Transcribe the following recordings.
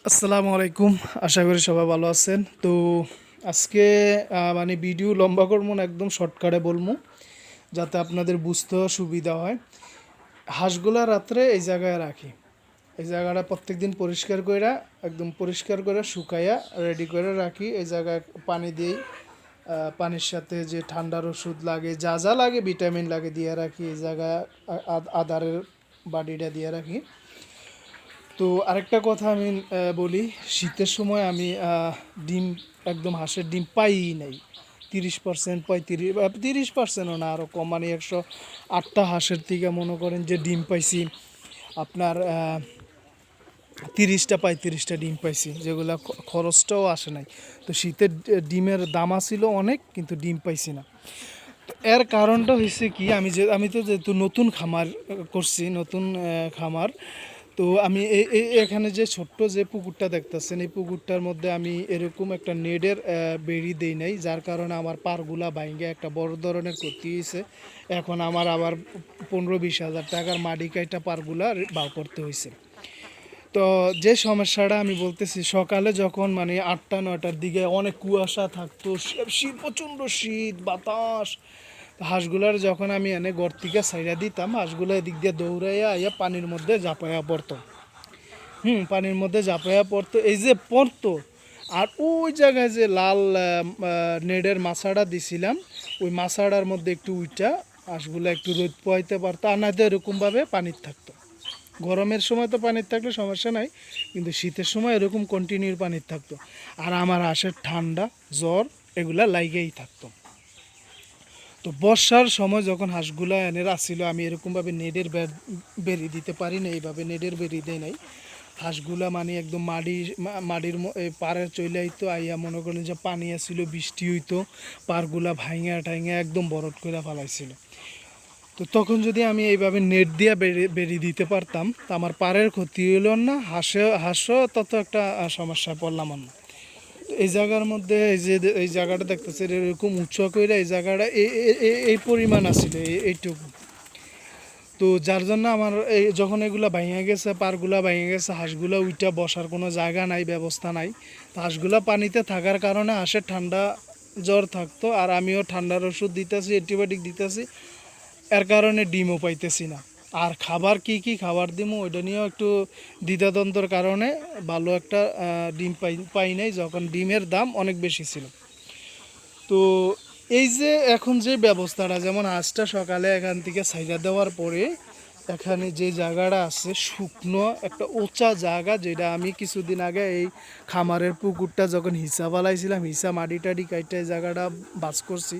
আসসালামু আলাইকুম। আশা করি সবাই ভালো আছেন। তো আজকে মানে ভিডিও লম্বা করবো না, একদম শর্টকাটে বলবো যাতে আপনাদের বুঝতে সুবিধা হয়। হাঁসগুলা রাত্রে এই জায়গায় রাখি। এই জায়গাটা প্রত্যেকদিন পরিষ্কার কইরা একদম পরিষ্কার করে শুকাইয়া রেডি করে রাখি। এই জায়গায় পানি দিই, পানির সাথে যে ঠান্ডার ওষুধ লাগে, যা যা লাগে, ভিটামিন লাগে দিয়ে রাখি। এই জায়গায় আদারের বাটিটা দিয়ে রাখি। তো আরেকটা কথা আমি বলি, শীতের সময় আমি ডিম, একদম হাঁসের ডিম পাই নাই। 30%, 30%ও না, আরও কম, মানে 108টা হাঁসের থেকে মনে করেন যে ডিম পাইছি আপনার 30টা 35টা ডিম পাইছি, যেগুলো খরচটাও আসে নাই। তো শীতের ডিমের দাম ছিল অনেক, কিন্তু ডিম পাইছি না। তো এর কারণটা হয়েছে কি, আমি তো যেহেতু নতুন খামার করছি, নতুন খামার। তো আমি এখানে যে ছোট্ট যে পুকুরটা দেখতেছেন, এই পুকুরটার মধ্যে আমি এরকম একটা নেটের বেড়ি দেই নাই, যার কারণে আমার পারগুলা ভাঙ্গে একটা বড় ধরনের ক্ষতি হয়েছে। এখন আমার আবার 15-20 হাজার টাকার মাটি কাইটা পারগুলা বাও করতে হয়েছে। তো যে সমস্যাটা আমি বলতেছি, সকালে যখন মানে 8টা 9টার দিকে অনেক কুয়াশা থাকতো, শীত, প্রচণ্ড শীত, বাতাস। হাঁসগুলার যখন আমি এনে ঘর থেকে ছাইড়া দিতাম, হাঁসগুলো এদিক দিয়ে দৌড়াইয়া আইয়া পানির মধ্যে ঝাঁপাইয়া পড়তো। পানির মধ্যে ঝাঁপাইয়া পড়তো, এই যে পড়তো। আর ওই জায়গায় যে লাল নেটের মাছাটা দিছিলাম, ওই মাছাটার মধ্যে একটু উইটা হাঁসগুলো একটু রোদ পোয়াইতে পারতো, আর না এরকমভাবে পানির থাকতো। গরমের সময় তো পানির থাকলে সমস্যা নাই, কিন্তু শীতের সময় এরকম কন্টিনিউ পানির থাকতো। আর আমার হাঁসের ঠান্ডা, জ্বর এগুলা লাইগেই থাকতো। তো বর্ষার সময় যখন হাঁসগুলা এনে আসছিল, আমি এরকমভাবে নেটের বেরি দিতে পারি না, এইভাবে নেটের বেরি দেয় নাই। হাঁসগুলা মানে একদম মাটির পাড়ে চলে আইতো, আইয়া মনে করেন যে পানি আসছিল, বৃষ্টি হইতো, পাড়গুলা ভাইঙা ঠাইঙা একদম বরফ করে ফেলাইছিল। তো তখন যদি আমি এইভাবে নেট দিয়ে বেরি দিতে পারতাম, তো আমার পাড়ের ক্ষতি হইল না, হাঁসও তত একটা সমস্যায় পড়লাম না। এই জায়গার মধ্যে এই যে এই জায়গাটা দেখতেছে, এরকম উঁচু করে এই জায়গাটা এই পরিমাণ আছিল, এইটুকু। তো যার জন্য আমার এই যখন এগুলা ভাঙে গেছে, পারগুলা ভেঙে গেছে, হাঁসগুলা উইটা বসার কোনো জায়গা নাই, ব্যবস্থা নাই। তো হাঁসগুলা পানিতে থাকার কারণে হাঁসের ঠান্ডা জ্বর থাকতো, আর আমিও ঠান্ডার ওষুধ দিতেছি, অ্যান্টিবায়োটিক দিতেছি, এর কারণে ডিমও পাইতেছি না। আর খাবার কি খাবার দিমো ওইটা নিয়েও একটু দ্বিধাদ্বন্দ্বের কারণে ভালো একটা ডিম পাই নাই, যখন ডিমের দাম অনেক বেশি ছিল। তো এই যে এখন যে ব্যবস্থাটা, যেমন হাঁসটা সকালে এখান থেকে ছাইড়া দেওয়ার পরে এখানে যে জায়গাটা আছে শুকনো একটা উঁচা জায়গা, যেটা আমি কিছুদিন আগে এই খামারের পুকুরটা যখন হিসা বালাইছিলাম, হিসা মাটি টাডি কাইটা এই জায়গাটা বাস করছি,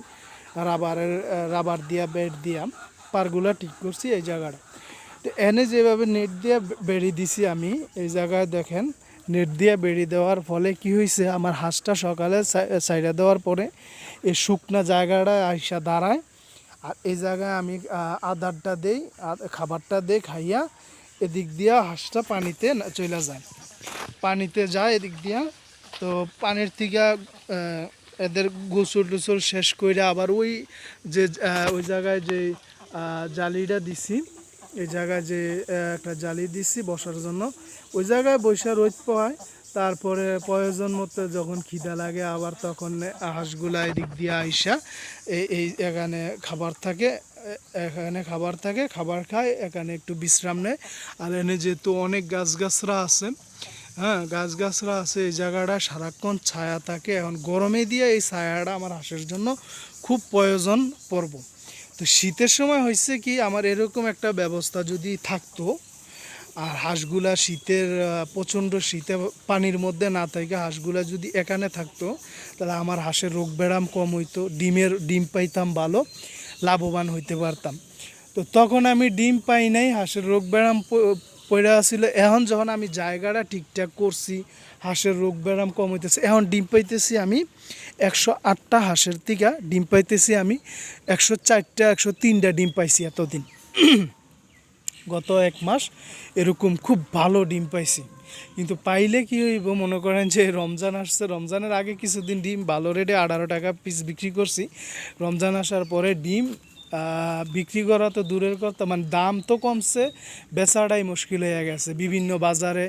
রাবার দিয়া বেড দিয়া পারগুলা ঠিক করছি এই জায়গাটা। তো এনে যেভাবে নেট দিয়ে বেড়ি দিছি আমি, এই জায়গায় দেখেন নেট দিয়ে বেড়ি দেওয়ার ফলে কি হয়েছে, আমার হাঁসটা সকালে সাইডা দেওয়ার পরে এই শুকনা জায়গাটা আইসা দাঁড়ায়। আর এই জায়গায় আমি আদারটা দেই, খাবারটা দেই, খাইয়া এদিক দিয়া হাঁসটা পানিতে চলে যায়, পানিতে যায় এদিক দিয়া। তো পানির থেকে এদের গোসল টোসল শেষ করে আবার ওই যে ওই জায়গায় যে জালিটা দিছি, এই জায়গায় যে একটা জালি দিছি বসার জন্য, ওই জায়গায় বসে রোদ পায়। তারপরে প্রয়োজন মতো যখন খিদা লাগে আবার তখন হাঁসগুলা এদিক দিয়ে আইসা এই এখানে খাবার থাকে, এখানে খাবার থাকে, খাবার খায়, এখানে একটু বিশ্রাম নেয়। আর এনে যেহেতু অনেক গাছগাছরা আছে, গাছগাছরা আছে, এই জায়গাটা সারাক্ষণ ছায়া থাকে। এখন গরমে দিয়ে এই ছায়াটা আমার হাঁসের জন্য খুব প্রয়োজন পড়ব। তো শীতের সময় হয়েছে কি, আমার এরকম একটা ব্যবস্থা যদি থাকতো, আর হাঁসগুলা শীতের প্রচণ্ড শীতে পানির মধ্যে না থাকে, হাঁসগুলা যদি এখানে থাকতো, তাহলে আমার হাঁসের রোগ ব্যায়াম কম হইতো, ডিম পাইতাম ভালো, লাভবান হইতে পারতাম। তো তখন আমি ডিম পাই নাই, হাঁসের রোগ ব্যায়াম পড়ে আসছিল। এখন যখন আমি জায়গাটা ঠিকঠাক করছি, হাঁসের রোগ ব্যায়াম কম হইতেছে, এখন ডিম পাইতেছি আমি 108টা হাঁসের থেকে ডিম পাইতেছি আমি 104টা 103টা ডিম পাইছি এতদিন। গত 1 মাস এরকম খুব ভালো ডিম পাইছি। কিন্তু পাইলে কি হইব, মনে করেন যে রমজান আসছে, রমজানের আগে কিছুদিন ডিম ভালো রেটে 18 টাকা পিস বিক্রি করছি। রমজান আসার পরে ডিম বিক্রি করা তো দূরের কথা, মানে দাম তো কমছে, বেচাটাই মুশকিল হয়ে গেছে। বিভিন্ন বাজারে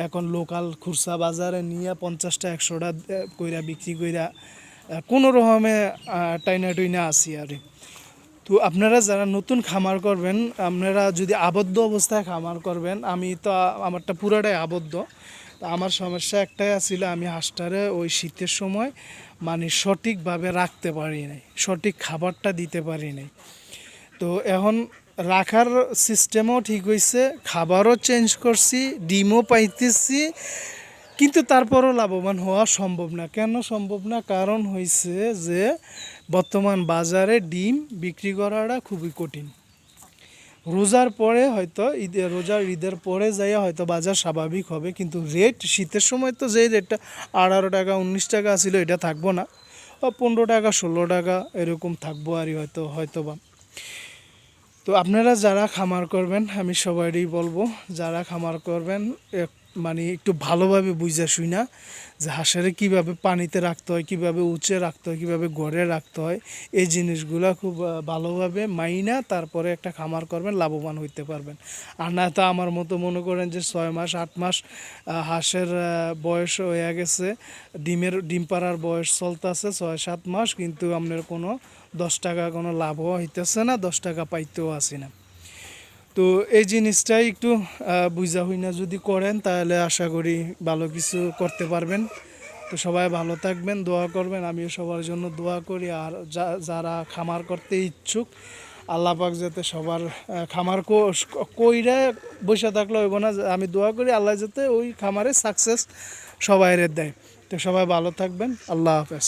এখন লোকাল খুচরা বাজারে নিয়ে 50টা 100টা কইরা বিক্রি কইরা কোনো রকমে টাইনা টুইনা আসি আর কি। তো আপনারা যারা নতুন খামার করবেন, আপনারা যদি আবদ্ধ অবস্থায় খামার করবেন, আমি তো আমারটা পুরাটাই আবদ্ধ। তো আমার সমস্যা একটাই আছিল, আমি হাঁসটারে ওই শীতের সময় মানে সঠিকভাবে রাখতে পারি নাই, সঠিক খাবারটা দিতে পারি নাই। তো এখন রাখার সিস্টেমও ঠিক হয়েছে, খাবারও চেঞ্জ করছি, ডিমও পাইতেছি, কিন্তু তারপরও লাভবান হওয়া সম্ভব না। কেন সম্ভব না? কারণ হয়েছে যে বর্তমান বাজারে ডিম বিক্রি করাটা খুবই কঠিন। রোজার পরে হয়তো ঈদের পরে যাইয়া হয়তো বাজার স্বাভাবিক হবে, কিন্তু রেট শীতের সময় তো যেই রেটটা 18 টাকা 19 টাকা ছিল, এটা থাকবো না, 15 টাকা 16 টাকা এরকম থাকবো আর হয়তো বা। তো আপনারা যারা খামার করবেন, আমি সবারই বলবো, যারা খামার করবেন মানে একটু ভালোভাবে বুঝা শুনা যে হাঁসের কীভাবে পানিতে রাখতে হয়, কীভাবে উঁচে রাখতে হয়, কীভাবে ঘরে রাখতে হয়, এই জিনিসগুলো খুব ভালোভাবে মাইনা তারপরে একটা খামার করবেন, লাভবান হইতে পারবেন। আর না তো আমার মতো মনে করেন যে 6 মাস 8 মাস হাঁসের বয়স হয়ে গেছে, ডিম পাড়ার বয়স চলতেছে 6-7 মাস, কিন্তু আপনার কোনো 10 টাকা কোনো লাভও হইতেছে না, 10 টাকা পাইতেও আসি না। তো এই জিনিসটাই একটু বুঝা হইনা যদি করেন, তাহলে আশা করি ভালো কিছু করতে পারবেন। তো সবাই ভালো থাকবেন, দোয়া করবেন, আমিও সবার জন্য দোয়া করি। আর যারা খামার করতে ইচ্ছুক, আল্লাহ পাক যাতে সবার খামার কইরা বসে থাকলে হইব না, আমি দোয়া করি আল্লাহ যাতে ওই খামারে সাকসেস সবাইরে দেয়। তো সবাই ভালো থাকবেন, আল্লাহ হাফেজ।